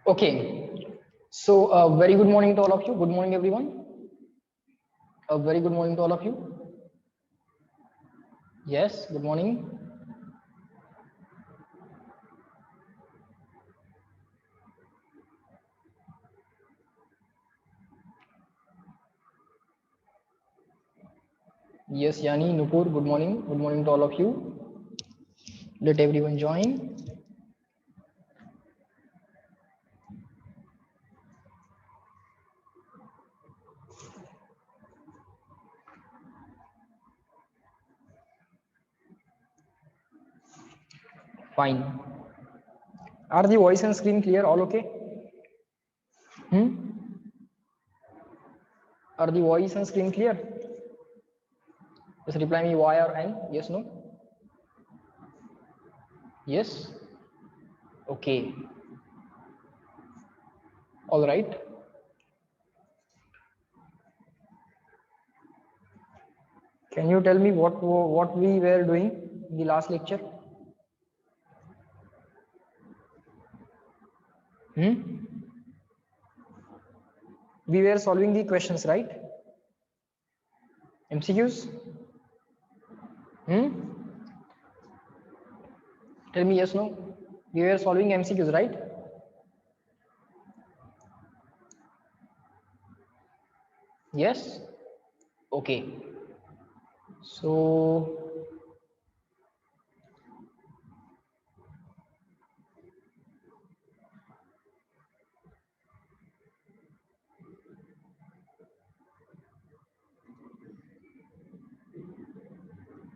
Okay, so very good morning to all of you. Good morning, everyone. A very good morning to all of you. Yes, good morning. Yes, Yani, Nupur, good morning. Good morning to all of you. Let everyone join. Fine. Are the voice and screen clear? All okay? Are the voice and screen clear? Just reply me Y or N. Yes, no? Yes? Okay. All right. Can you tell me what we were doing in the last lecture? We were solving the questions, right? MCQs? Tell me yes, no? We were solving MCQs, right? Yes? Okay. So,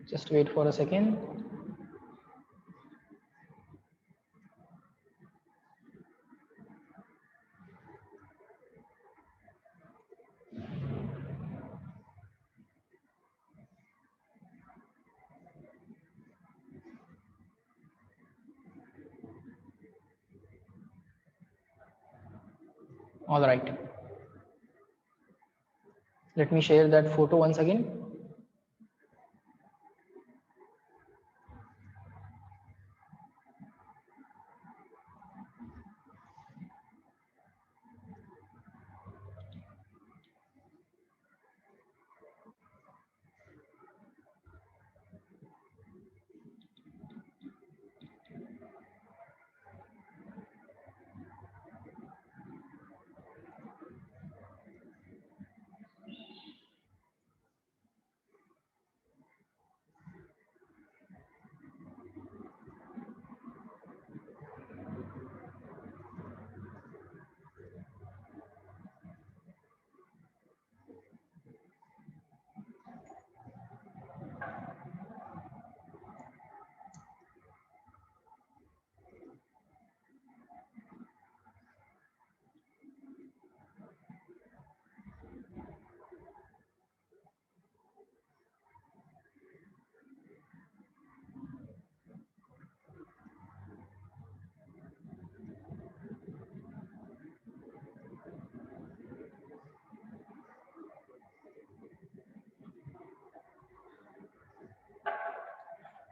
just wait for a second. All right. Let me share that photo once again.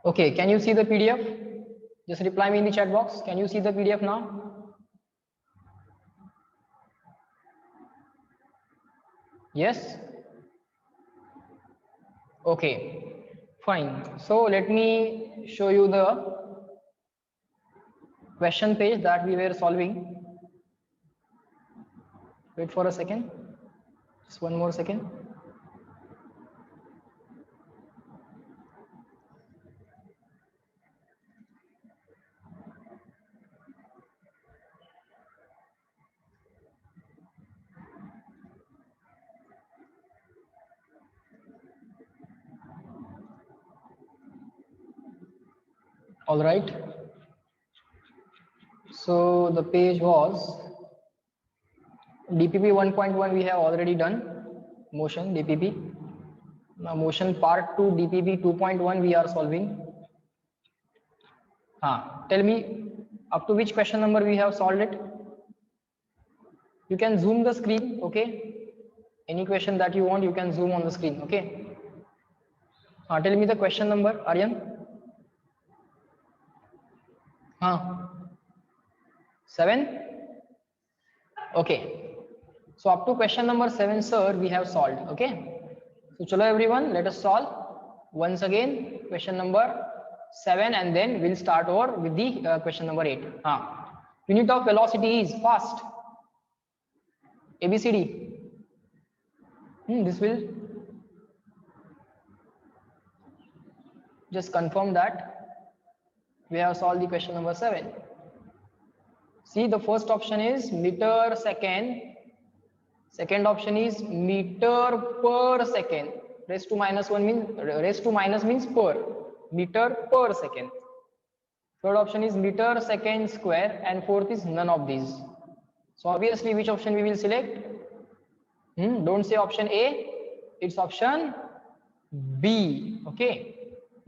Okay, can you see the PDF? Just reply me in the chat box. Can you see the PDF now? Yes? Okay, fine. So let me show you the question page that we were solving. Wait for a second. Just one more second. All right. So the page was DPP 1.1 we have already done. Motion DPP. Now motion part 2 DPP 2.1 we are solving. Tell me up to which question number we have solved it. You can zoom the screen, okay? Any question that you want, you can zoom on the screen, okay? Tell me the question number, Aryan. 7? Okay. So up to question number 7, sir, we have solved. Okay. So chalo everyone, let us solve once again question number 7, and then we'll start over with the question number 8. Unit of velocity is fast. ABCD. This will just confirm that we have solved the question number 7. See, the first option is meter second. Second option is meter per second. Raised to minus means per. Meter per second. Third option is meter second square, and fourth is none of these. So obviously, which option we will select? Don't say option A. It's option B. Okay.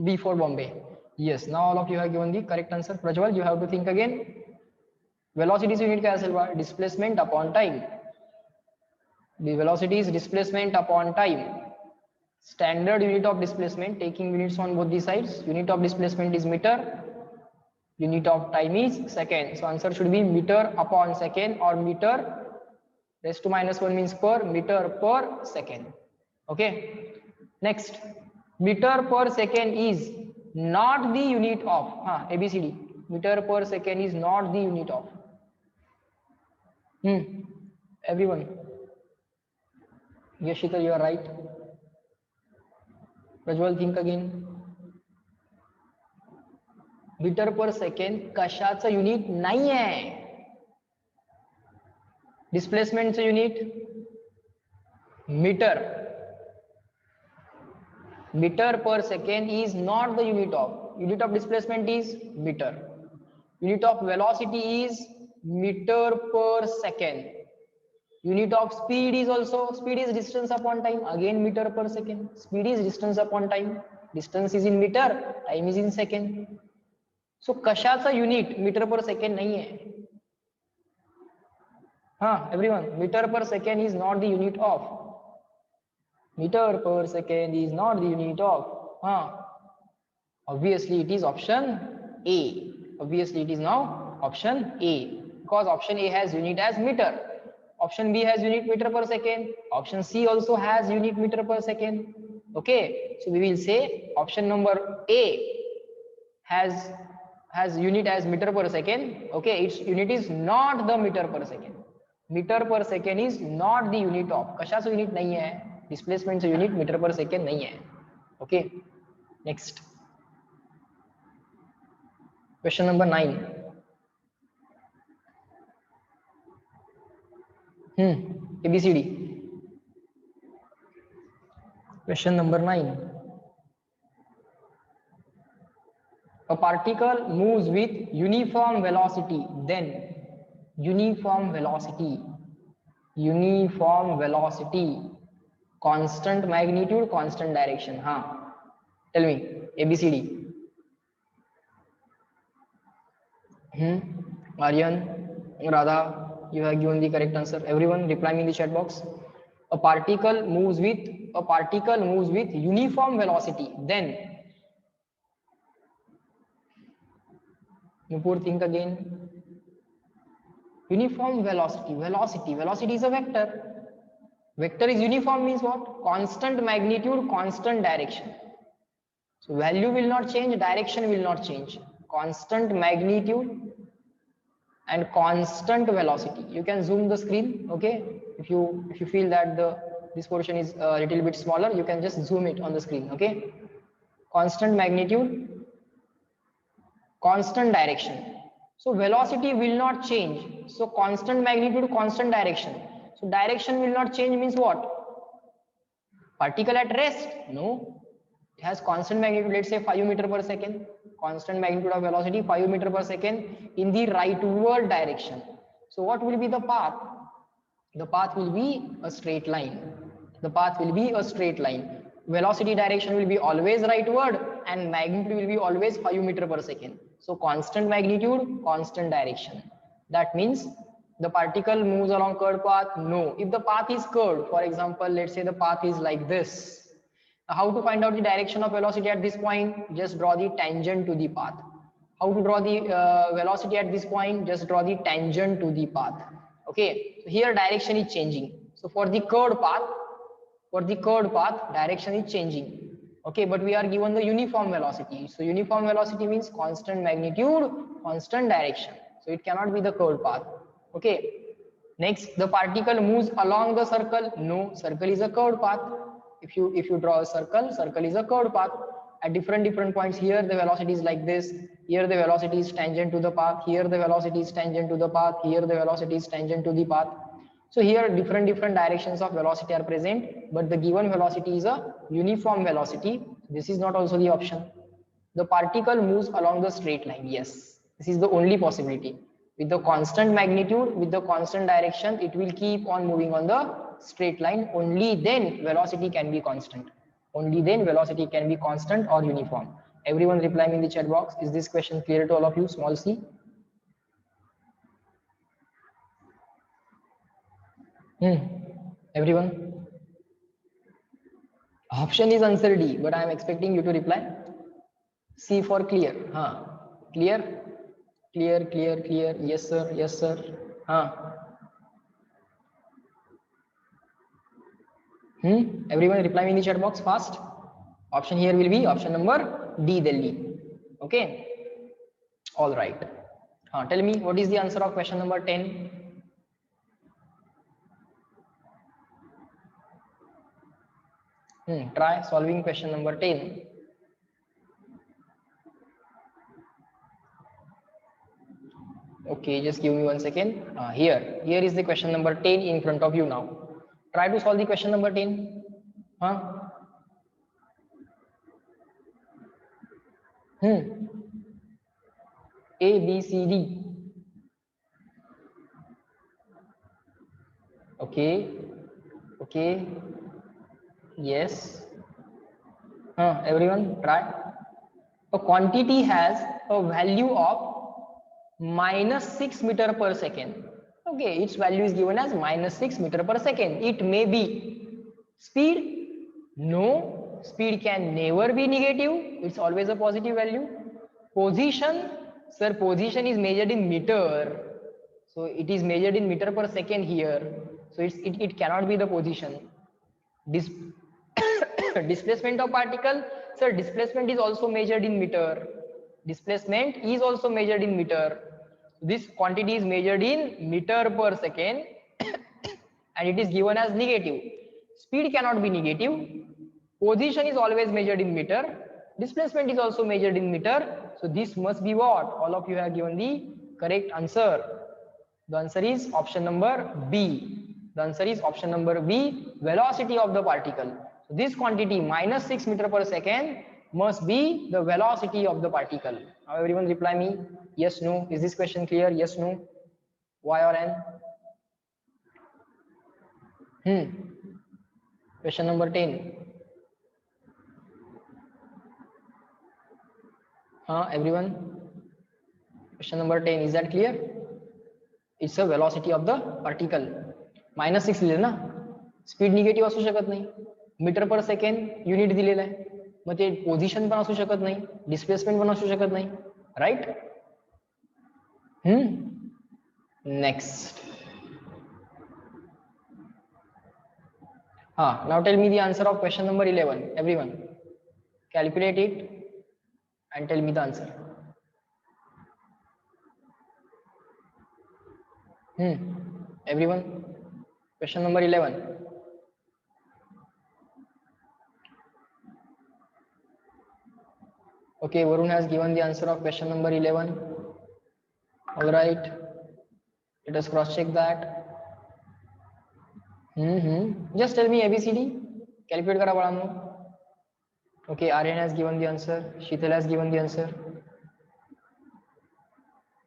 B for Bombay. Yes. Now all of you have given the correct answer. Prajwal, you have to think again. Velocity unit क्या है? Displacement upon time. The velocity is displacement upon time. Standard unit of displacement, taking units on both the sides. Unit of displacement is meter. Unit of time is second. So answer should be meter upon second, or meter raised to minus 1 means per, meter per second. Okay. Next, meter per second is not the unit of ABCD. Meter per second is not the unit of. Everyone. Yes, Shikhar, you are right. Prajwal, think again. Metre per second कशाचं unit नाही आहे. डिस्प्लेसमेंटचं unit metre. Metre per second is not the unit of. Unit of displacement is meter. Unit of velocity is meter per second. Unit of speed is also, speed is distance upon time, again meter per second. Speed is distance upon time, distance is in meter, time is in second. So कशाचा unit metre per second नहीं है. Everyone, meter per second is not the unit of. Meter per second is not the unit of. Obviously it is option A. Obviously it is now option A, because option A has unit as meter. Option B has unit meter per second. Option C also has unit meter per second. Okay, so we will say option number A has unit as meter per second. Okay, its unit is not the meter per second. Meter per second is not the unit of. कशाचं unit नहीं है, displacement से unit meter per second नहीं है. Okay, next question number 9. ABCD. Question number 9. A particle moves with uniform velocity, then uniform velocity, constant magnitude, constant direction. Tell me, ABCD. Aryan, Radha, you have given the correct answer. Everyone replying in the chat box. A particle moves with uniform velocity, then Nupur, think again. Uniform velocity. Velocity is a vector. Vector is uniform means what? Constant magnitude, constant direction. So value will not change, direction will not change. Constant magnitude and constant velocity. You can zoom the screen, okay? If you feel that this portion is a little bit smaller, you can just zoom it on the screen, okay? Constant magnitude, constant direction. So velocity will not change. So constant magnitude, constant direction. So direction will not change means what? Particle at rest? No. It has constant magnitude, let's say 5 meter per second. Constant magnitude of velocity 5 meter per second in the rightward direction. So what will be the path? The path will be a straight line. The path will be a straight line. Velocity direction will be always rightward and magnitude will be always 5 meter per second. So constant magnitude, constant direction. That means the particle moves along curved path? No. If the path is curved, for example, let's say the path is like this. How to find out the direction of velocity at this point? Just draw the tangent to the path. How to draw the velocity at this point? Just draw the tangent to the path. Okay, so here direction is changing. So for the curved path, direction is changing. Okay, but we are given the uniform velocity. So uniform velocity means constant magnitude, constant direction. So it cannot be the curved path. Okay. Next, the particle moves along the circle. No, circle is a curved path. If you draw a circle, circle is a curved path. At different points here, the velocity is like this. Here the velocity is tangent to the path. Here the velocity is tangent to the path. Here the velocity is tangent to the path. So here different directions of velocity are present, but the given velocity is a uniform velocity. This is not also the option. The particle moves along the straight line. Yes, this is the only possibility. With the constant magnitude, with the constant direction, it will keep on moving on the straight line. Only then velocity can be constant. Only then velocity can be constant or uniform. Everyone reply me in the chat box. Is this question clear to all of you? Small c. Everyone? Option is answer D, but I am expecting you to reply C for clear. Clear? Clear. Yes, sir. Everyone reply me in the chat box fast. Option here will be option number D, Delhi. Okay. All right. Tell me what is the answer of question number 10? Try solving question number 10. Okay, just give me 1 second. Here is the question number 10 in front of you now. Try to solve the question number 10. A, B, C, D. Okay. Yes. Everyone try. A quantity has a value of -6 meter per second. Okay, its value is given as -6 meter per second. It may be speed. No, speed can never be negative. It's always a positive value. Position, sir, position is measured in meter. So it is measured in meter per second here. So it cannot be the position. Displacement of particle, sir, displacement is also measured in meter. Displacement is also measured in meter. This quantity is measured in meter per second and it is given as negative. Speed cannot be negative. Position is always measured in meter. Displacement is also measured in meter. So this must be what? All of you have given the correct answer. The answer is option number B. The answer is option number B, velocity of the particle. So this quantity -6 meter per second must be the velocity of the particle. Now everyone reply me. Yes, no. Is this question clear? Yes, no. Y or N? Question number 10. Everyone? Question number 10. Is that clear? It's a velocity of the particle. -6 लिहिलं ना. Speed negative असू शकत नाही. Metre per second unit दिलेलं आहे. मग ते position पण असू शकत नाही, डिस्प्लेसमेंट पण असू शकत नाही. Right? Next. Now tell me the answer of question number 11. Everyone, calculate it and tell me the answer. Everyone, question number 11. Okay, Varun has given the answer of question number 11. All right, let us cross check that. Just tell me ABCD. Calculate kara balanno. Okay, Aryan has given the answer. Sheetal has given the answer.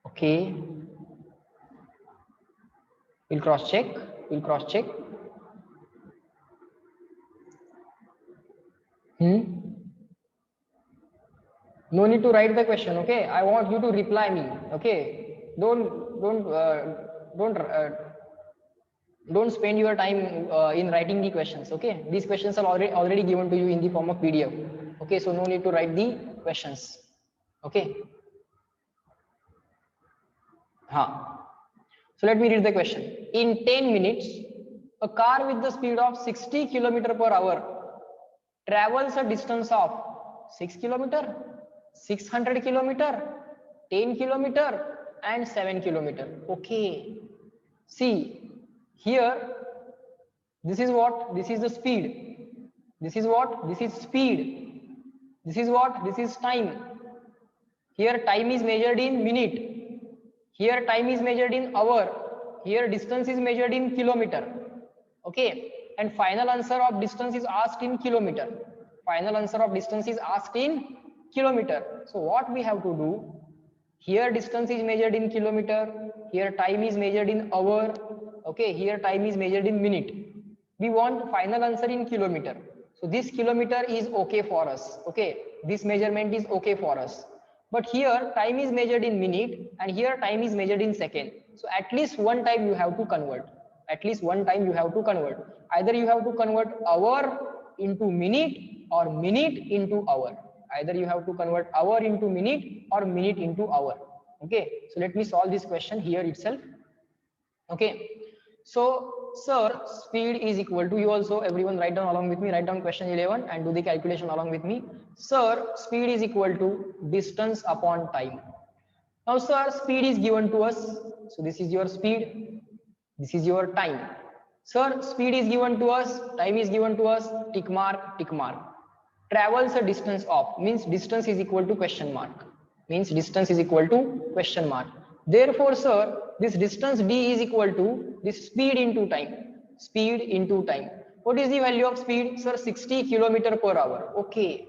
Okay, we'll cross check. No need to write the question. Okay, I want you to reply me. Okay, don't spend your time in writing the questions. Okay, these questions are already given to you in the form of PDF. Okay, so no need to write the questions. Okay. So let me read the question. In 10 minutes, a car with the speed of 60 km per hour travels a distance of 6 km, 600 km, 10 km, and 7 km. Okay. See, here, this is what? This is the speed. This is what? This is speed. This is what? This is time. Here, time is measured in minute. Here, time is measured in hour. Here, distance is measured in kilometer. Okay. And final answer of distance is asked in kilometer. Final answer of distance is asked in kilometer. So what we have to do? Here distance is measured in kilometer. Here time is measured in hour. Okay. Here time is measured in minute. We want final answer in kilometer. So this kilometer is okay for us. Okay. This measurement is okay for us. But here time is measured in minute and here time is measured in second. So at least one time you have to convert. At least one time you have to convert. Either you have to convert hour into minute or minute into hour. Either you have to convert hour into minute or minute into hour. Okay. So let me solve this question here itself. Okay. So, sir, speed is equal to, you also, everyone write down along with me, write down question 11 and do the calculation along with me. Sir, speed is equal to distance upon time. Now, sir, speed is given to us. So, this is your speed. This is your time. Sir, speed is given to us. Time is given to us. Tick mark, tick mark. Travels a distance of, means distance is equal to question mark. Means distance is equal to question mark. Therefore, sir, this distance d is equal to this speed into time. Speed into time. What is the value of speed? Sir, 60 km per hour. Okay.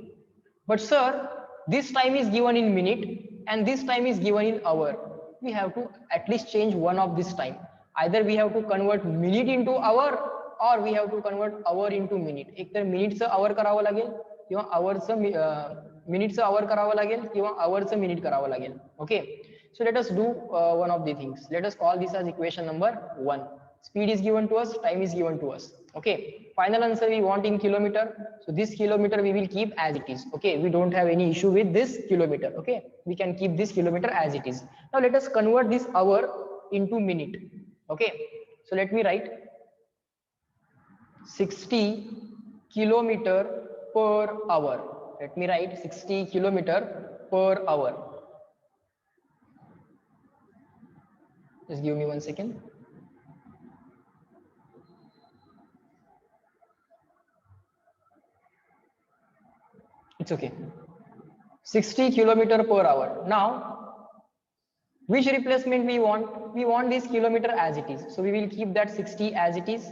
But sir, this time is given in minute and this time is given in hour. We have to at least change one of this time. Either we have to convert minute into hour or we have to convert hour into minute. एक तर मिनिटचं hour करावं लागेल किंवा hourचं मिनिटचं hour करावं लागेल किंवा hourचं minute करावं लागेल. Okay. So let us do one of the things. Let us call this as equation number 1. Speed is given to us, time is given to us. Okay. Final answer we want in kilometer. So this kilometer we will keep as it is. Okay. We don't have any issue with this kilometer. Okay. We can keep this kilometer as it is. Now let us convert this hour into minute. Okay. So let me write 60 kilometer per hour. Let me write 60 kilometer per hour. Just give me 1 second. It's okay. 60 kilometer per hour. Now, which replacement we want? We want this kilometer as it is. So we will keep that 60 as it is,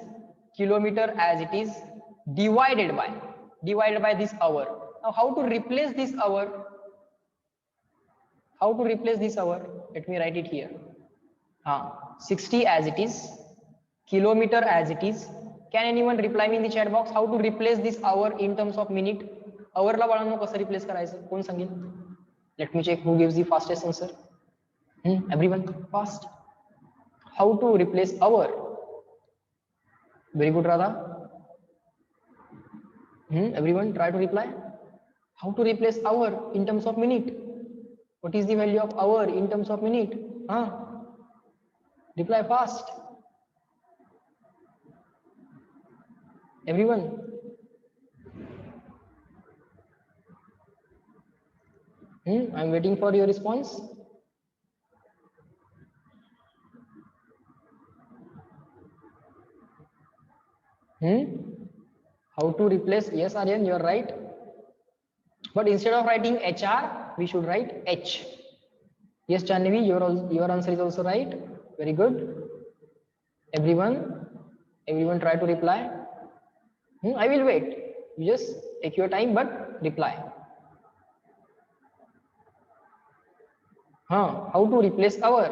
kilometer as it is, divided by this hour. Now, how to replace this hour? How to replace this hour? Let me write it here. 60 as it is, kilometer as it is. Can anyone reply me in the chat box how to replace this hour in terms of minute? Hour ला बाळांनो कसं replace करायचं? कोण सांगेल? Let me check who gives the fastest answer. Everyone fast. How to replace hour? Very good, Radha. Everyone try to reply. How to replace hour in terms of minute? What is the value of hour in terms of minute? Reply fast. Everyone. I'm waiting for your response. How to replace? Yes, Aryan, you're right. But instead of writing HR, we should write H. Yes, Chanvi, your answer is also right. Very good. Everyone try to reply. I will wait. You just take your time, but reply. How to replace hour?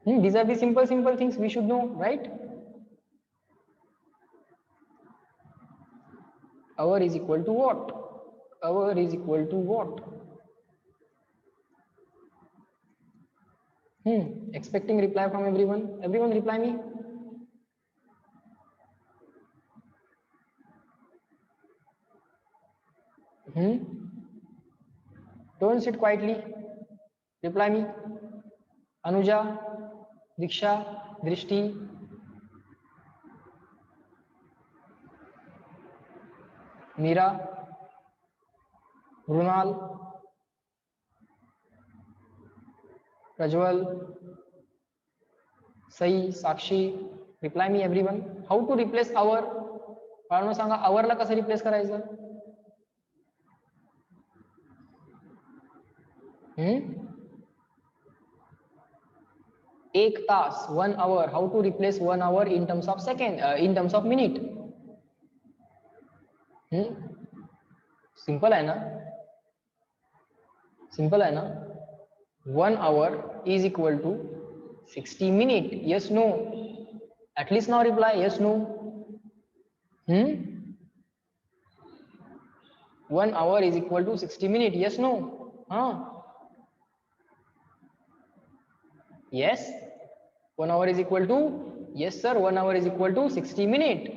These are the simple things we should know, right? Hour is equal to what? Hour is equal to what? Expecting reply from everyone. Everyone reply me. Don't sit quietly. Reply me. Anuja. Diksha, Drishti, Meera, Runal, Prajwal, Sai, Sakshi. Reply me everyone. How to replace our? बाळांनो सांगा hour ला कसं replace करायचं? एक तास, 1 hour. How to replace 1 hour in terms of second, in terms of minute? Simple आहे ना? Simple आहे ना? 1 hour is equal to 60 minutes. Yes, no? At least now reply yes, no. 1 hour is equal to 60 minutes. Yes, no? Yes. 1 hour is equal to, yes sir, 1 hour is equal to 60 minutes.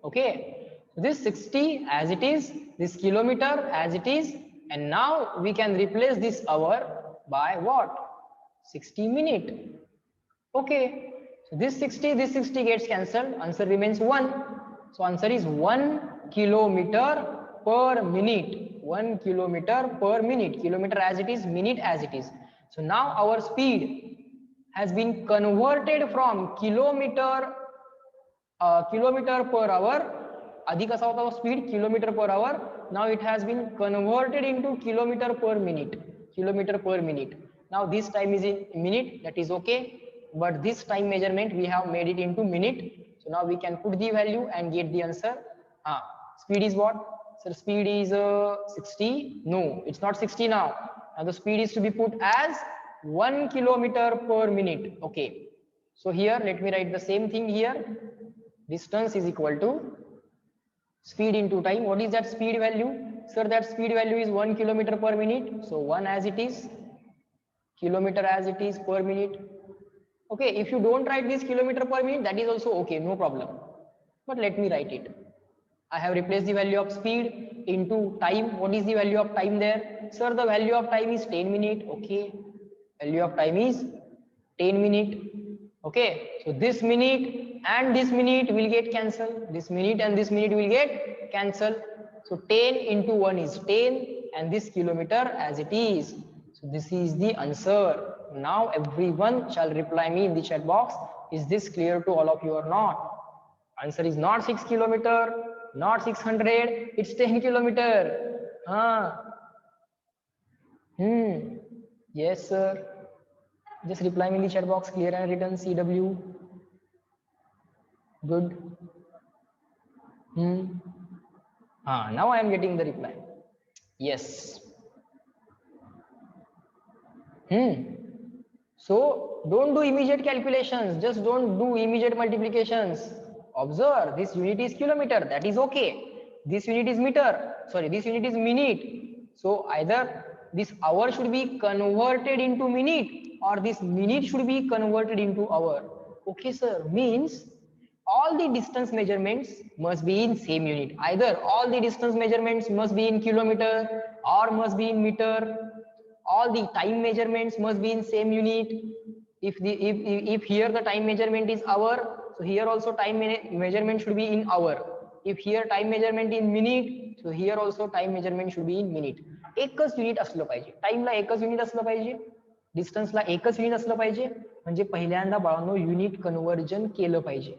Okay. This 60 as it is, this kilometer as it is, and now we can replace this hour by what? 60 minutes. Okay. So this 60 gets cancelled. Answer remains 1. So answer is 1 kilometer per minute. 1 kilometer per minute. Kilometer as it is, minute as it is. So now our speed has been converted from kilometer per hour. आधी कसा होता speed kilometer per hour. Now it has been converted into kilometer per minute. Kilometer per minute. Now this time is in minute. That is okay. But this time measurement we have made it into minute. So now we can put the value and get the answer. Speed is what? So speed is 60. No, it's not 60 now. Now the speed is to be put as 1 kilometer per minute. Okay. So here let me write the same thing here. Distance is equal to speed into time. What is that speed value? Sir, that speed value is 1 kilometer per minute. So 1 as it is, kilometer as it is per minute. Okay, if you don't write this kilometer per minute, that is also okay, no problem. But let me write it. I have replaced the value of speed into time. What is the value of time there? Sir, the value of time is 10 minutes. Okay, value of time is 10 minutes. Okay, so this minute and this minute will get cancelled. This minute and this minute will get cancelled. So 10 into 1 is 10 and this kilometer as it is. So this is the answer. Now everyone shall reply me in the chat box. Is this clear to all of you or not? Answer is not 6 kilometer, not 600, it's 10 kilometer. Yes sir. Just reply me in the chat box, clear and written CW. Good. Now I am getting the reply. Yes. So don't do immediate calculations, just don't do immediate multiplications. Observe, this unit is kilometer, that is okay. This unit is meter, sorry, this unit is minute. So either this hour should be converted into minute or this minute should be converted into hour. Okay sir, means all the distance measurements must be in same unit. Either all the distance measurements must be in kilometer or must be in meter. All the time measurements must be in same unit. If here the time measurement is hour, so here also time measurement should be in hour. If here time measurement in minute, so here also time measurement should be in minute. एकच unit असलं पाहिजे, टाइमला एकच unit असलं पाहिजे, डिस्टन्सला एकच unit असलं पाहिजे. म्हणजे पहिल्यांदा बाळांनो युनिट कन्वर्जन केलं पाहिजे.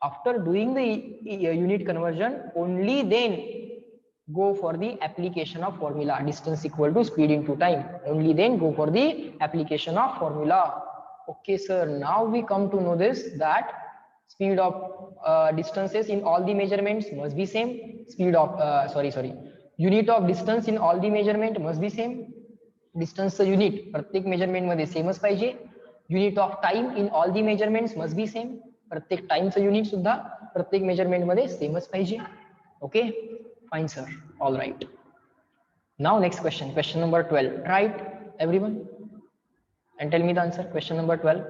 After doing the unit conversion only then go for the application of formula distance equal to speed into time. Only then go for the application of formula. Okay sir, now we come to know this, that speed of distances in all the measurements must be same. Speed of unit of distance in all the measurement must be same. Distance unit प्रत्येक measurement मध्ये सेमच पाहिजे. Unit of time in all the measurements must be same. प्रत्येक टाइमचं unit सुद्धा प्रत्येक measurement मध्ये सेमच पाहिजे. Okay, fine sir, all right. Now next question, question number 12. Right everyone and tell me the answer. Question number 12.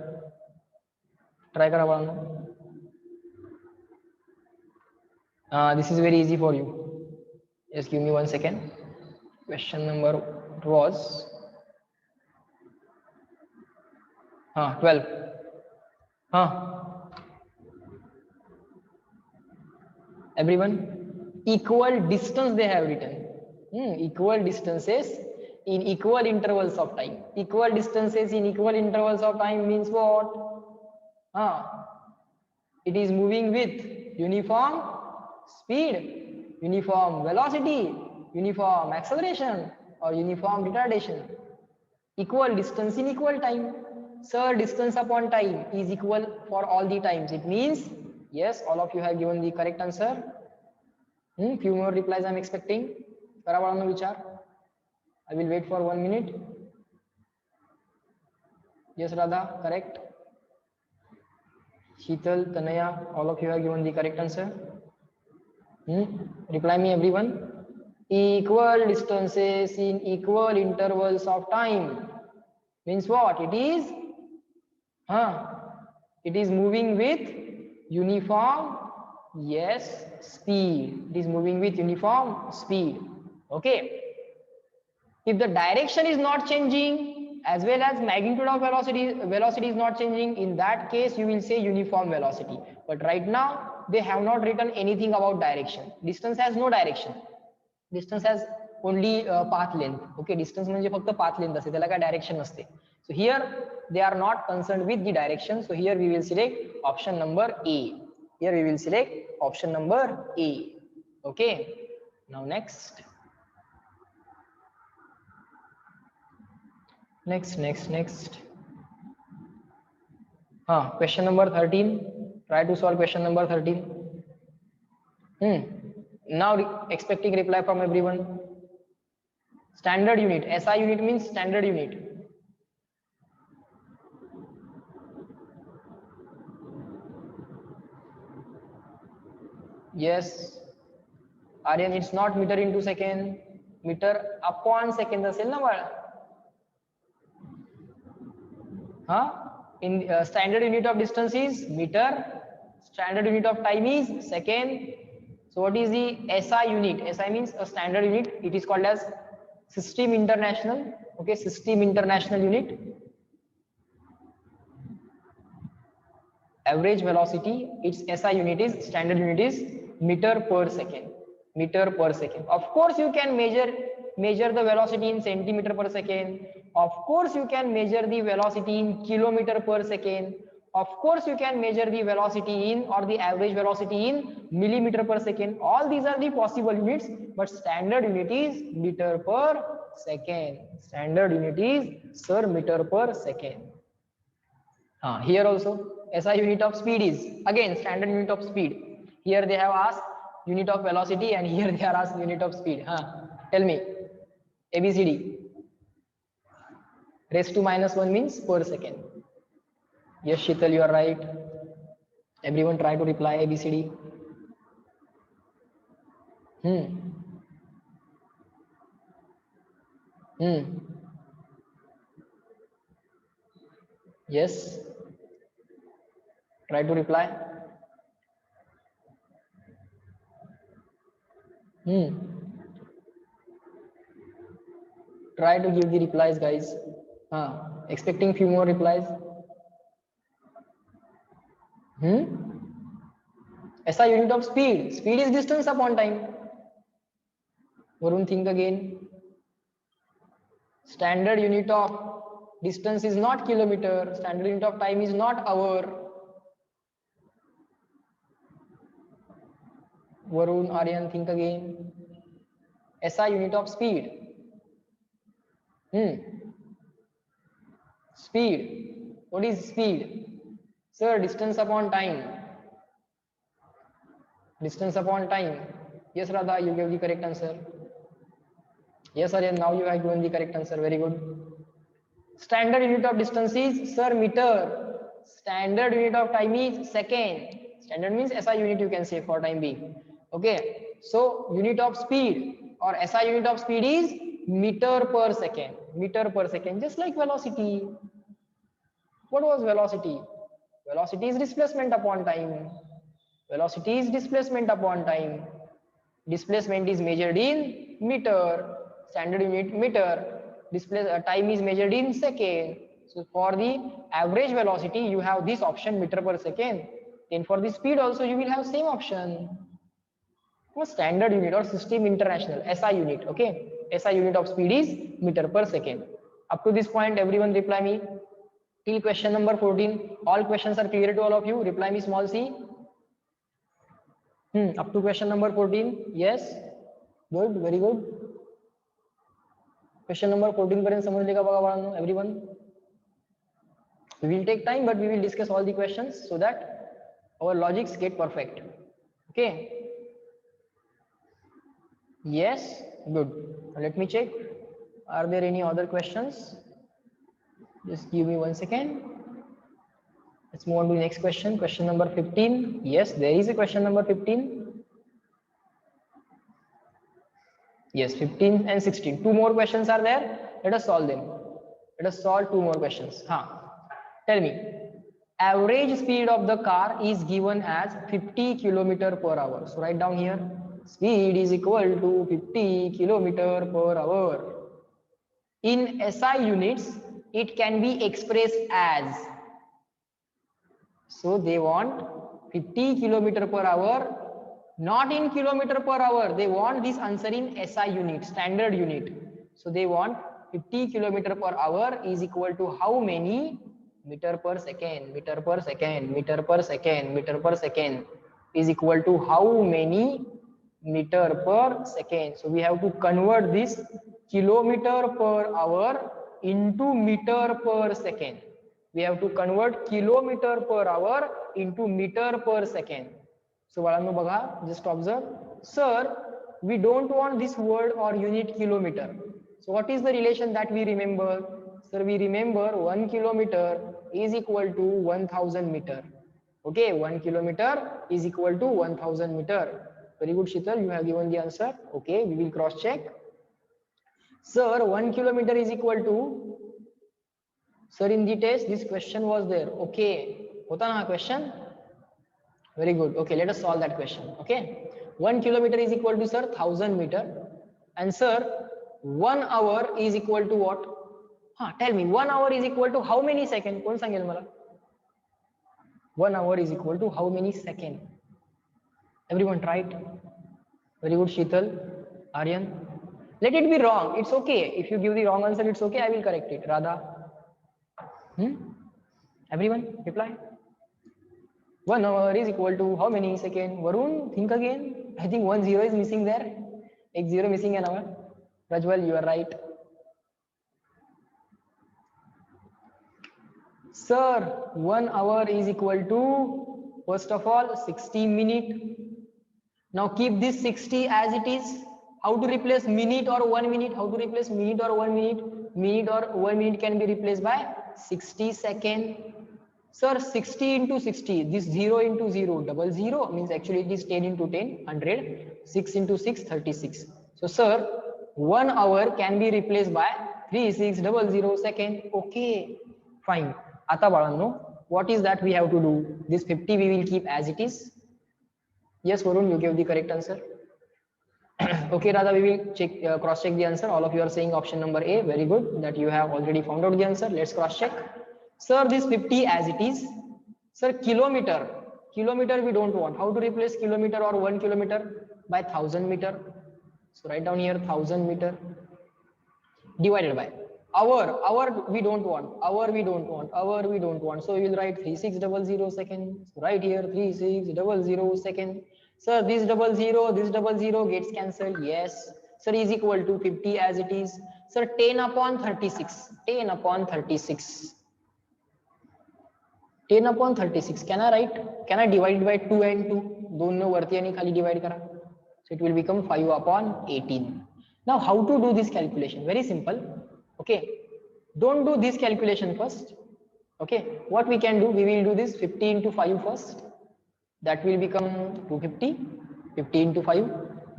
Try kara balano. This is very easy for you. Just give me 1 second. Question number was 12. Everyone, equal distance they have written. Equal distances in equal intervals of time. Equal distances in equal intervals of time means what? It is moving with uniform speed, uniform velocity, uniform acceleration, or uniform retardation. Equal distance in equal time. Sir, distance upon time is equal for all the times. It means, yes, all of you have given the correct answer. Few more replies I am expecting. Karavalano vichar. I will wait for 1 minute. Yes, Radha, correct. Sheetal, Tanaya, all of you have given the correct answer. Reply me, everyone. Equal distances in equal intervals of time means what? It is it is moving with uniform, yes, speed. It is moving with uniform speed. Okay. If the direction is not changing as well as magnitude of velocity is not changing, in that case you will say uniform velocity. But right now they have not written anything about direction. Distance has no direction. Distance has only path length. Okay, distance म्हणजे फक्त path length असते, त्याला काय direction नसते. So here they are not concerned with the direction. So here we will select option number A. Here we will select option number A. Okay. Now next. Question number 13. Try to solve question number 13. Now expecting reply from everyone. Standard unit. SI unit means standard unit. Yes. Aryan, it's not meter into second. Meter upon second असेल ना बाळा? In standard unit of distance is meter. Standard unit of time is second. So what is the SI unit? SI means a standard unit. It is called as System International. Okay, System International unit. Average velocity, its SI unit is, standard unit is meter per second. Meter per second. Of course you can measure the velocity in centimeter per second. Of course you can measure the velocity in kilometer per second. Of course you can measure the velocity in, or the average velocity in millimeter per second. All these are the possible units, but standard unit is meter per second. Standard unit is, sir, meter per second. Here also SI unit of speed is again standard unit of speed. Here they have asked unit of velocity and here they are asked unit of speed. Tell me, ABCD. Raised to -1 means per second. Yes, Sheetal, you are right. Everyone try to reply ABCD. Yes. Try to reply. Try to give the replies, guys. Expecting few more replies. SI unit of speed. Speed is distance upon time. Varun, think again. Standard unit of distance is not kilometer. Standard unit of time is not hour. Varun, Aryan, think again. SI unit of speed. Speed. What is speed? Sir, distance upon time. Distance upon time. Yes, Radha, you gave the correct answer. Yes, Aryan, now you have given the correct answer. Very good. Standard unit of distance is, sir, meter. Standard unit of time is second. Standard means SI unit, you can say for time being. Okay. So unit of speed or SI unit of speed is meter per second. Meter per second, just like velocity. What was velocity? Velocity is displacement upon time. Velocity is displacement upon time. Displacement is measured in meter. Standard unit meter. Time is measured in second. So for the average velocity, you have this option meter per second. Then for the speed also, you will have same option. Standard unit or system international SI unit. Okay, SI unit of speed is meter per second. Up to this point, everyone reply me. Till question number 14, all questions are clear to all of you. Reply me small c. Up to question number 14, yes, good, very good. Question number 14 पर्यंत समजले का बघा बाळांनो, everyone. We will take time, but we will discuss all the questions so that our logics get perfect. Okay. Yes, good. Let me check. Are there any other questions? Just give me 1 second. Let's move on to the next question. Question number 15. Yes, there is a question number 15. Yes, 15 and 16. Two more questions are there. Let us solve them. Let us solve two more questions. Tell me. Average speed of the car is given as 50 km/h. So write down here. Speed is equal to 50 km/h. In SI units, it can be expressed as. So they want 50 km/h, not in km/h. They want this answer in SI unit, standard unit. So they want 50 km/h is equal to how many meter per second? Meter per second, meter per second, meter per second is equal to how many meter per second? So we have to convert this km/h into meter per second. We have to convert km/h into meter per second. So baळांनो बघा, just observe. Sir, we don't want this word or unit kilometer. So what is the relation that we remember? Sir, we remember 1 kilometer is equal to 1000 meter. Okay, 1 kilometer is equal to 1000 meter. Very good, Shital, you have given the answer. Okay, we will cross check. Sir, 1 kilometer is equal to, sir, in the test this question was there. Okay, hota na question? Very good. Okay, let us solve that question. Okay, 1 kilometer is equal to, sir, 1000 meter. And sir, 1 hour is equal to what? Tell me, 1 hour is equal to how many seconds? Kon sangel mala? 1 hour is equal to how many seconds? Everyone try it. Very good, Sheetal, Aryan. Let it be wrong. It's okay. If you give the wrong answer, it's okay. I will correct it. Radha. Everyone reply. 1 hour is equal to how many seconds? Varun, think again. I think 1 0 is missing there. Ek 0 missing an hour. Rajwal, you are right. Sir, 1 hour is equal to, first of all, 60 minutes. Now keep this 60 as it is. How to replace minute or 1 minute? How to replace minute or 1 minute? Minute or 1 minute can be replaced by 60 seconds. Sir, 60 into 60, this 0 into 0, double 0, means actually it is 10 into 10, 100, 6 into 6, 36. So sir, 1 hour can be replaced by 3600 seconds. Okay, fine. Ata balanno, what is that we have to do? This 50 we will keep as it is. Yes, Varun, you gave the correct answer. Okay, Radha, we will check, cross check the answer. All of you are saying option number A. Very good, that you have already found out the answer. Let's cross check. Sir, this 50 as it is. Sir, kilometer we don't want. How to replace kilometer or 1 kilometer? By 1000 meter. So write down here 1000 meter divided by hour we don't want. Hour we don't want. So we will write 3600 seconds. So right here 3600 seconds. Sir, this 00 gets cancelled. Yes. Sir, is equal to 50 as it is. Sir, 10 upon 36. 10 upon 36. 10 upon 36. Can I write? Can I divide by 2 and 2? दोनों वरती आणि खाली divide करा. So it will become 5 upon 18. Now how to do this calculation? Very simple. Okay. Don't do this calculation first. Okay. What we can do? We will do this 50 into 5 first. That will become 250. 50 into 5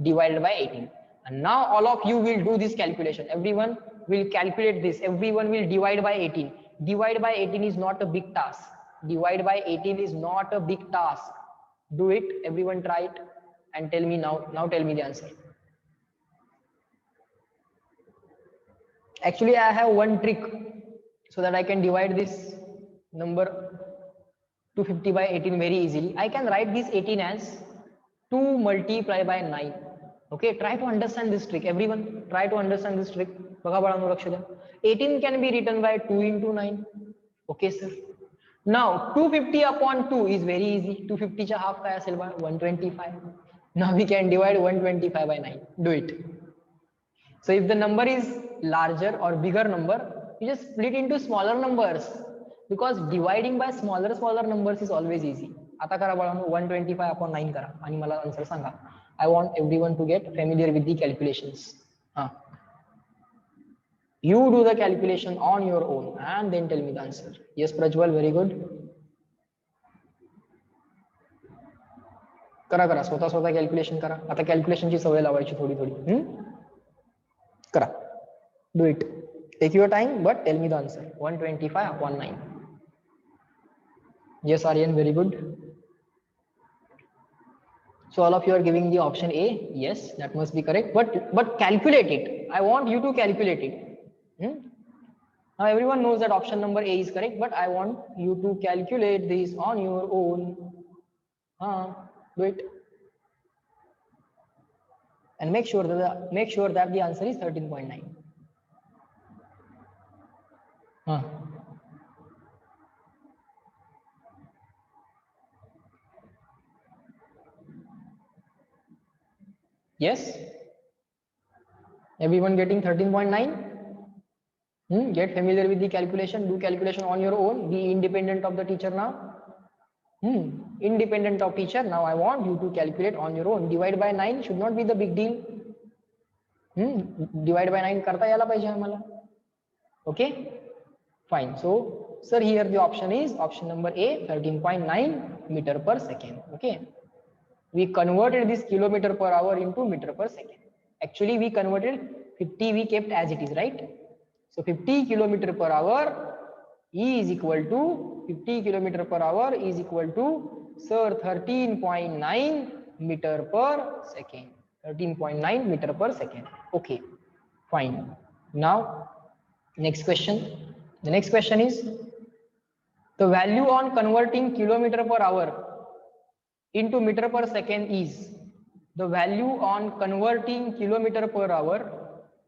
divided by 18. And now all of you will do this calculation. Everyone will calculate this. Everyone will divide by 18. Divide by 18 is not a big task. Divide by 18 is not a big task. Do it. Everyone try it and tell me now. Now tell me the answer. Actually, I have one trick. so that I can divide this number 250 by 18 very easily. I can write this 18 as 2 multiplied by 9. Okay, try to understand this trick. Everyone, try to understand this trick. बघा बाळांनो, लक्ष द्या. 18 can be written by 2 into 9. Okay, sir. Now 250 upon 2 is very easy. 250 चा half काय असेल बा? 125. Now we can divide 125 by 9. Do it. So if the number is larger or bigger number, you just split into smaller numbers, because dividing by smaller numbers is always easy. आता करा बाळांनो, 125 upon 9 करा आणि मला answer Sanga. I want everyone to get familiar with the calculations. You do the calculation on your own and then tell me the answer. Yes, Prajwal, very good. करा करा, स्वतः calculation करा. आता कॅल्क्युलेशनची सवय लावायची थोडी थोडी. करा. Do it. Take your time, but tell me the answer. 125 upon 9. Yes, Aryan, very good. So all of you are giving the option A. Yes, that must be correct. But calculate it. I want you to calculate it. Now everyone knows that option number A is correct, but I want you to calculate this on your own. Do it. And make sure that the answer is 13.9. Yes, everyone getting 13.9. Get familiar with the calculation. Do calculation on your own. Be independent of the teacher now. Independent of teacher. Now I want you to calculate on your own. Divide by 9 should not be the big deal. Divide by 9 करता यायला पाहिजे आम्हाला. Okay, fine. So sir, here the option is option number A, 13.9 meter per second. Okay, we converted this kilometer per hour into meter per second. Actually we converted 50, we kept as it is, right? So 50 kilometer per hour is equal to 50 kilometer per hour is equal to, sir, 13.9 meter per second. 13.9 meter per second. Okay, fine. Now next question. The next question is the value on converting kilometer per hour into meter per second is, the value on converting kilometer per hour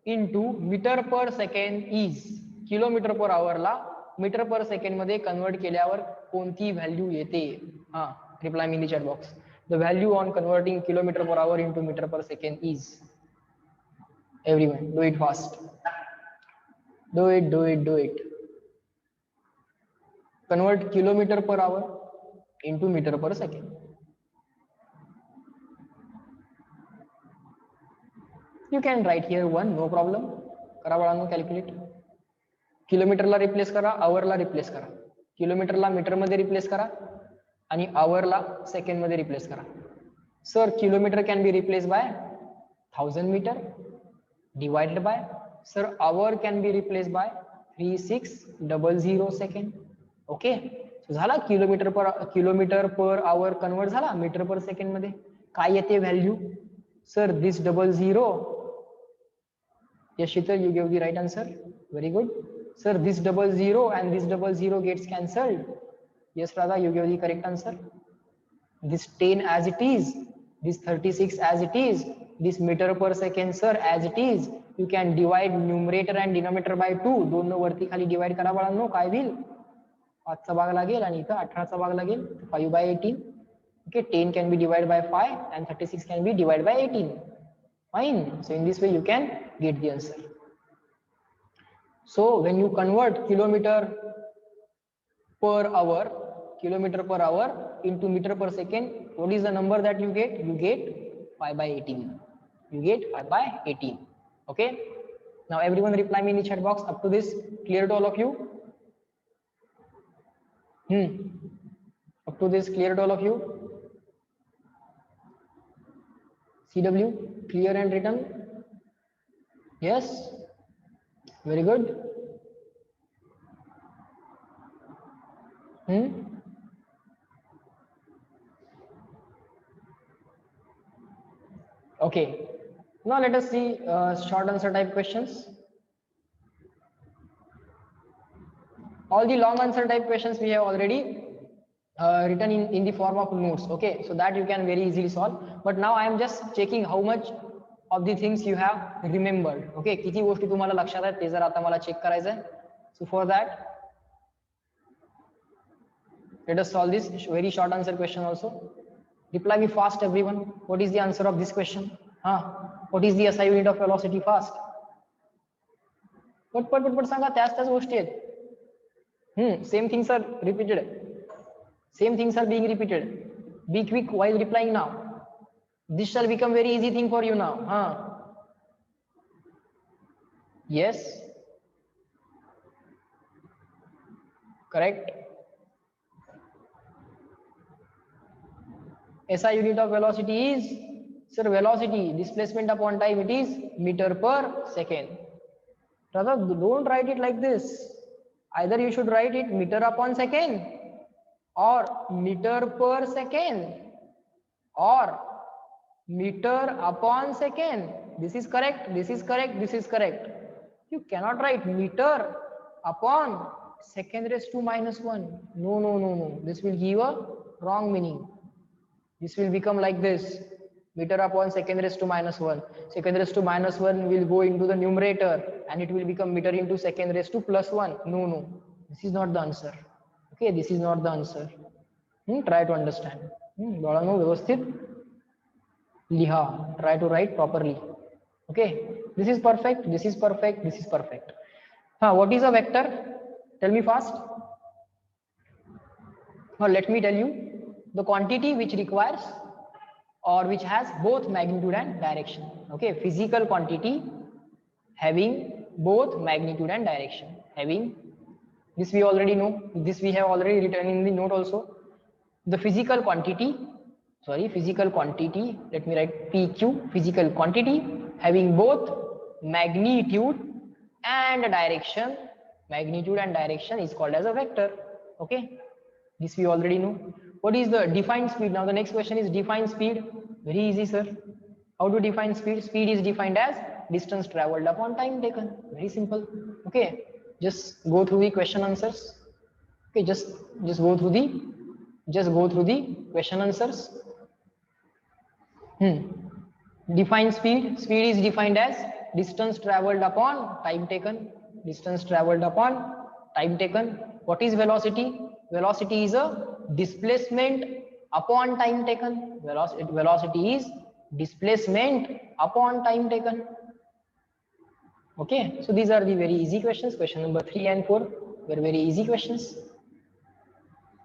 into meter per second is, kilometre per hour ला metre per second मध्ये convert केल्यावर कोणती value येते? Reply me in the chat box. The value on converting kilometre per hour into metre per second is, everyone do it fast. Do it. Convert kilometer per hour into meter per second. You can write here 1, no problem. करा बाळांनो calculate. किलोमीटरला replace करा, आवरला replace करा. किलोमीटरला metre मध्ये replace करा आणि आवरला second मध्ये रिप्लेस करा. Sir, kilometre can be replace by 1000 metre divided by, sir, hour can be replace by 3600 second. Okay, झाला किलोमीटर पर आवर कन्वर्ट झाला मीटर पर सेकंड मध्ये. काय येते value? Sir, this 00. Yes, Shital, you gave the right answer. Very good. Sir, this 00 and this 00 gets cancelled. Yes, Radha, you gave the correct answer. This 10 as it is, this 36 as it is, this meter per second, sir, as it is. You can divide numerator and denominator by 2. दोन वरती खाली divide करा बाळांनो, काय होईल? 5 चा भाग लागेल आणि इथं 18 चा भाग लागेल. 5/18. Okay, 10 can be divided by 5 and 36 can be divided by 18. Fine. So in this way you can get the answer. So when you convert kilometer per hour into meter per second, what is the number that you get? You get 5/18. You get 5/18. Okay. Now everyone reply me in the chat box. Up to this, clear to all of you? Up to this, clear to all of you? CW, clear and written? Yes, very good. Okay, now let us see short answer type questions. All the long answer type questions we have already written in the form of notes. Okay, so that you can very easily solve. But now I am just checking how much of the things you have remembered. Okay, किती गोष्टी तुम्हाला लक्षात आहेत ते जर आता मला check करायचं आहे. So for that, let us solve this very short answer question also. Reply me fast, everyone. What is the answer of this question? What is the SI unit of velocity? Fast. पट सांगा, त्याच गोष्टी आहेत. Same things are repeated. Same things are being repeated. Be quick while replying now. This shall become very easy thing for you now. Yes. Correct. SI unit of velocity is, sir, velocity, displacement upon time, it is meter per second. Brother, don't write it like this. Either you should write it meter upon second or meter per second or meter upon second. This is correct, this is correct, this is correct. You cannot write meter upon second raised to minus 1. No. This will give a wrong meaning. This will become like this: meter upon second raised to minus 1. Second raised to minus 1 will go into the numerator and it will become meter into second raised to plus 1. No. This is not the answer. Okay, this is not the answer. Try to understand. बाळांनो व्यवस्थित लिहा. Try to write properly. Okay, this is perfect, this is perfect, this is perfect. What is a vector? Tell me fast. Now let me tell you, the quantity which requires or which has both magnitude and direction. Okay, physical quantity having both magnitude and direction. Having this we already know, this we have already written in the note also. The physical quantity, let me write PQ, physical quantity having both magnitude and direction. Magnitude and direction is called as a vector. Okay, this we already know. What is the defined speed? Now the next question is defined speed. Very easy, sir. How to define speed? Speed is defined as distance traveled upon time taken. Very simple. Okay, just go through the question answers. Okay, just go through the question answers. Define speed. Speed is defined as distance traveled upon time taken. Distance traveled upon time taken. What is velocity? Velocity is a displacement upon time taken. Velocity is displacement upon time taken. Okay, so these are the very easy questions. Question number 3 and 4 were very easy questions.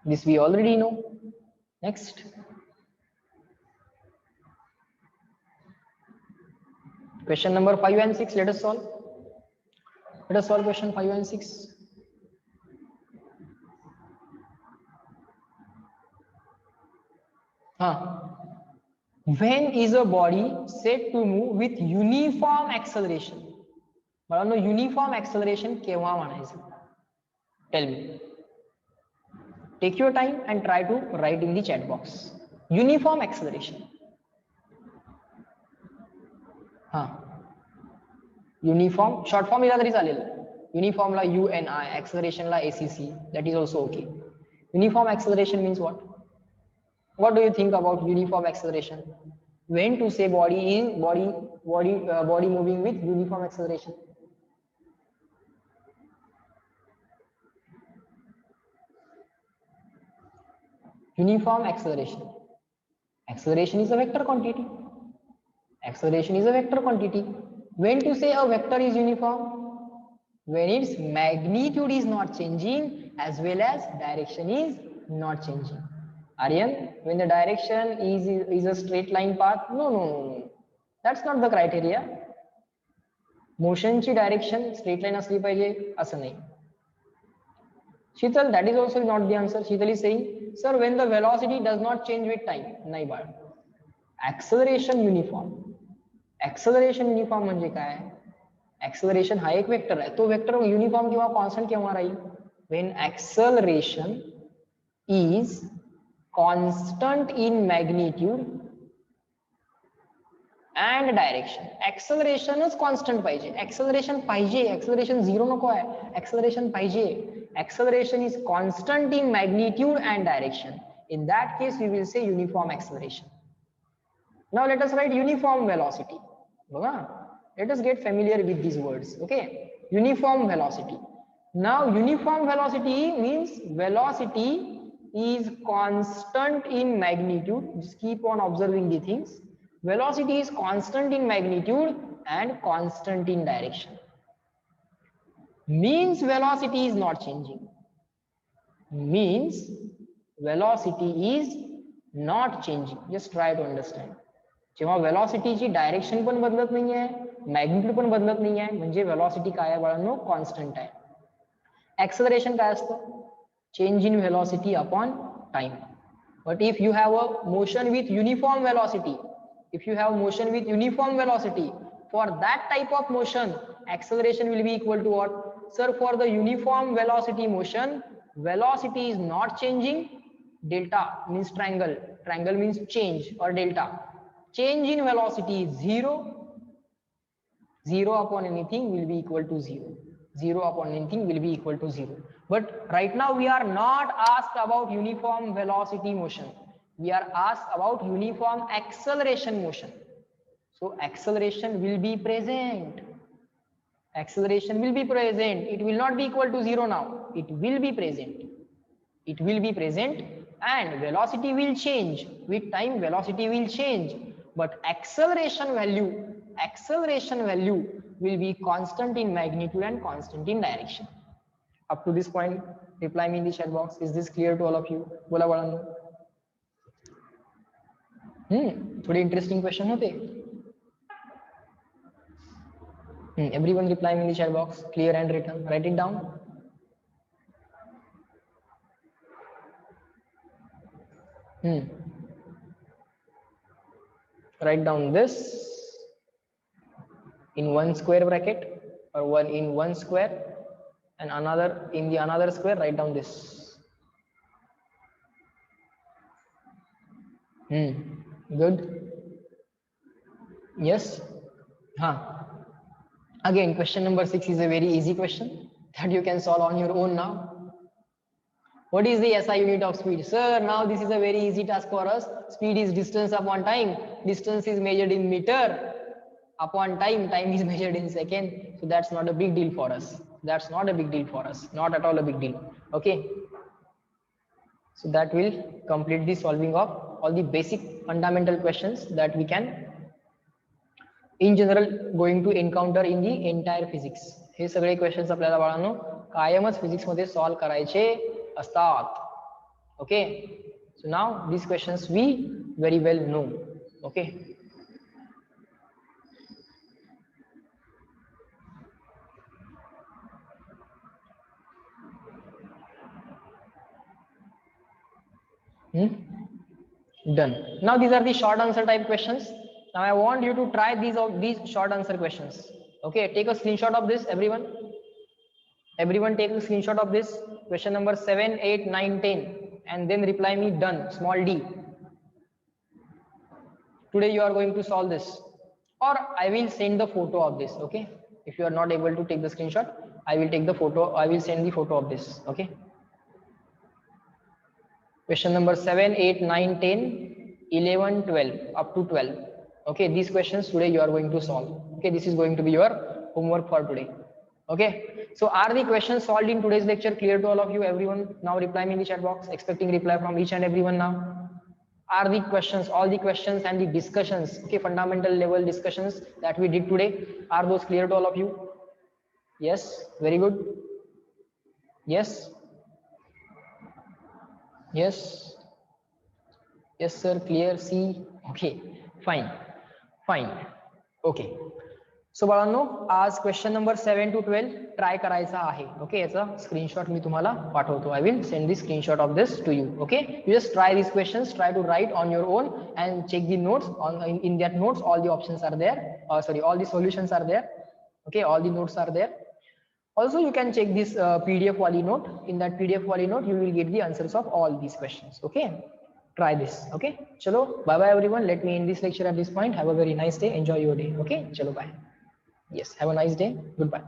This we already know. Next. Question number 5 and 6, let us solve. Let us solve question 5 and 6. When is a body said to move with uniform acceleration? बाळांनो, uniform acceleration केव्हा म्हणायचं? Tell me. Take your time and try to write in the chat box. Uniform acceleration. Uniform short form इला तरी चालेल. Uniform La UNI, acceleration La ACC. That is also okay. Uniform acceleration means what? What do you think about uniform acceleration? When to say body moving with uniform acceleration? Uniform acceleration. Acceleration is a vector quantity. Acceleration is a vector quantity. When to say a vector is uniform? When its magnitude is not changing as well as direction is not changing. Aryan, when the direction is a straight line path? No. That's not the criteria. Motion ची direction straight line असली पाहिजे असं नाही. Sheetal, that is also not the answer. Sheetal is saying, sir, when the velocity does not change with time. नाही बाळ. Acceleration uniform. Acceleration uniform म्हणजे काय? Acceleration हा एक वेक्टर आहे. तो वेक्टर युनिफॉर्म किंवा कॉन्स्टंट केव्हा राहील? When acceleration is constant in magnitude and direction. Acceleration is constant पाहिजे. Acceleration पाहिजे. Acceleration 0 नको आहे. Acceleration पाहिजे. acceleration is constant in magnitude and direction. In that case, we will say uniform acceleration. Now let us write uniform velocity. Let us get familiar with these words. Okay, uniform velocity. Now uniform velocity means velocity is constant in magnitude. Just keep on observing the things. Velocity is constant in magnitude and constant in direction. Means velocity is not changing. Means velocity is not changing. Just try to understand. जेव्हा वेलॉसिटीची direction पण बदलत नाहीये, magnitude पण बदलत नाहीये, म्हणजे velocity काय आहे बाळांनो, कॉन्स्टंट आहे. ऍक्सेलरेशन काय असतं, change in velocity upon time. But if you have a motion with uniform velocity, if you have motion with uniform velocity, for that type of motion acceleration will be equal to what? Sir, for the uniform velocity motion, velocity is not changing. Delta means triangle, triangle means change, or delta, change in velocity is 0. 0 upon anything will be equal to 0. 0 upon anything will be equal to 0. But right now we are not asked about uniform velocity motion. We are asked about uniform acceleration motion. So acceleration will be present. Acceleration will be present. It will not be equal to 0 now. It will be present. It will be present, and velocity will change. With time, velocity will change. But acceleration value will be constant in magnitude and constant in direction. Up to this point, reply me in the chat box. Is this clear to all of you? बोला बाळांनो. थोड़े interesting question होते. Everyone reply me in the chat box, clear and written. Write it down. Write down this in one square bracket, or one in one square, and another in the another square. Write down this. Good. Yes. Again, question number 6 is a very easy question that you can solve on your own now. What is the SI unit of speed? Sir, now this is a very easy task for us. Speed is distance upon time. Distance is measured in meter upon time. Time is measured in second. So that's not a big deal for us. That's not a big deal for us. Not at all a big deal. Okay. So that will complete the solving of all the basic fundamental questions that we can in general going to encounter in the entire physics. हे सगळे questions आपल्याला बाळांनो कायमच physics मध्ये solve करायचे असतात. Okay. So now these questions we very well know. Okay. Done. Now these are the short answer type questions. Now I want you to try these short answer questions. Okay, take a screenshot of this, everyone. Everyone take a screenshot of this. Question number 7, 8, 9, 10, and then reply me done, small d. Today you are going to solve this, or I will send the photo of this. Okay, if you are not able to take the screenshot, I will take the photo. I will send the photo of this. Okay. Question number 7, 8, 9, 10, 11, 12, up to 12. Okay, these questions today you are going to solve. Okay, this is going to be your homework for today. Okay, so are the questions solved in today's lecture clear to all of you? Everyone now reply me in the chat box, expecting reply from each and everyone now. Are the questions, all the questions and the discussions, okay, fundamental level discussions that we did today, are those clear to all of you? Yes, very good. Yes. Yes. Yes sir, clear. See. Okay, fine. Okay. So बाळांनो, आज question number 7 to 12 try करायचा आहे. Okay, याचा screenshot मी तुम्हाला पाठवतो. I will send the screenshot of this to you. Okay, you just try these questions, try to write on your own and check the notes. In that notes all the options are there, all the solutions are there. Okay, all the notes are there. Also you can check this PDF wali note. In that PDF wali note you will get the answers of all these questions. Okay, try this. Okay, chalo, bye bye everyone. Let me end this lecture at this point. Have a very nice day. Enjoy your day. Okay, chalo, bye. Yes, have a nice day. Goodbye.